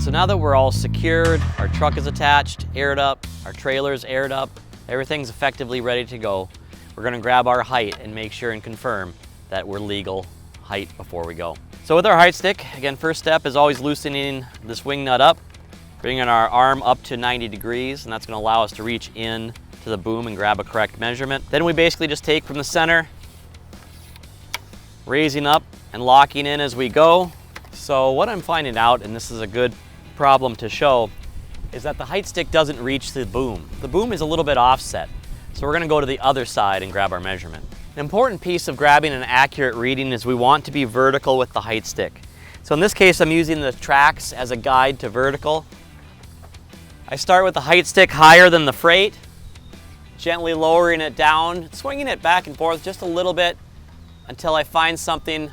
So now that we're all secured, our truck is attached, aired up, our trailer's aired up, everything's effectively ready to go, we're gonna grab our height and make sure and confirm that we're legal height before we go. So with our height stick, again, first step is always loosening this wing nut up, bringing our arm up to 90 degrees, and that's gonna allow us to reach in to the boom and grab a correct measurement. Then we basically just take from the center, raising up and locking in as we go. So what I'm finding out, and this is a good problem to show, is that the height stick doesn't reach the boom. The boom is a little bit offset. So we're gonna go to the other side and grab our measurement. An important piece of grabbing an accurate reading is we want to be vertical with the height stick. So in this case, I'm using the tracks as a guide to vertical. I start with the height stick higher than the freight, gently lowering it down, swinging it back and forth just a little bit until I find something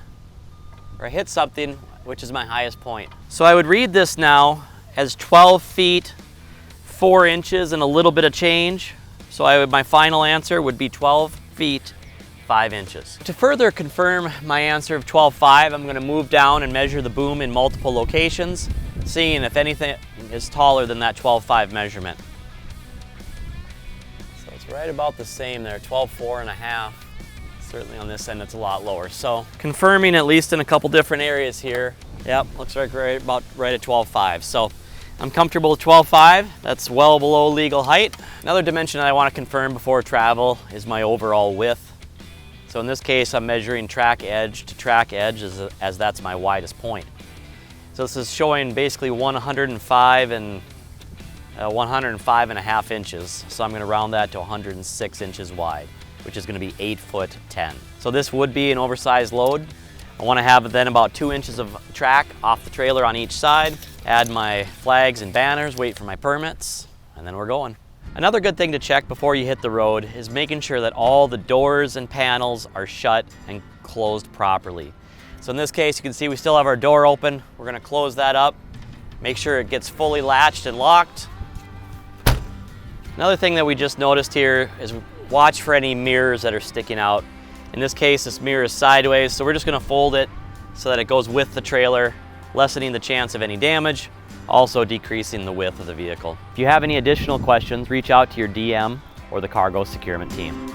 or hit something, which is my highest point. So I would read this now as 12 feet, 4 inches and a little bit of change. So my final answer would be 12 feet, 5 inches. To further confirm my answer of 12.5, I'm gonna move down and measure the boom in multiple locations, seeing if anything is taller than that 12.5 measurement. So it's right about the same there, 12.4 and a half. Certainly on this end, it's a lot lower. So confirming at least in a couple different areas here. Yep, looks like right at 12.5. So I'm comfortable with 12.5. That's well below legal height. Another dimension that I want to confirm before travel is my overall width. So in this case, I'm measuring track edge to track edge as that's my widest point. So this is showing basically 105 and 105.5 inches. So I'm going to round that to 106 inches wide, which is going to be 8'10". So this would be an oversized load. I want to have then about 2 inches of track off the trailer on each side, add my flags and banners, wait for my permits, and then we're going. Another good thing to check before you hit the road is making sure that all the doors and panels are shut and closed properly. So in this case, you can see we still have our door open. We're going to close that up, make sure it gets fully latched and locked. Another thing that we just noticed here is watch for any mirrors that are sticking out. In this case, this mirror is sideways, so we're just gonna fold it so that it goes with the trailer, lessening the chance of any damage, also decreasing the width of the vehicle. If you have any additional questions, reach out to your DM or the cargo securement team.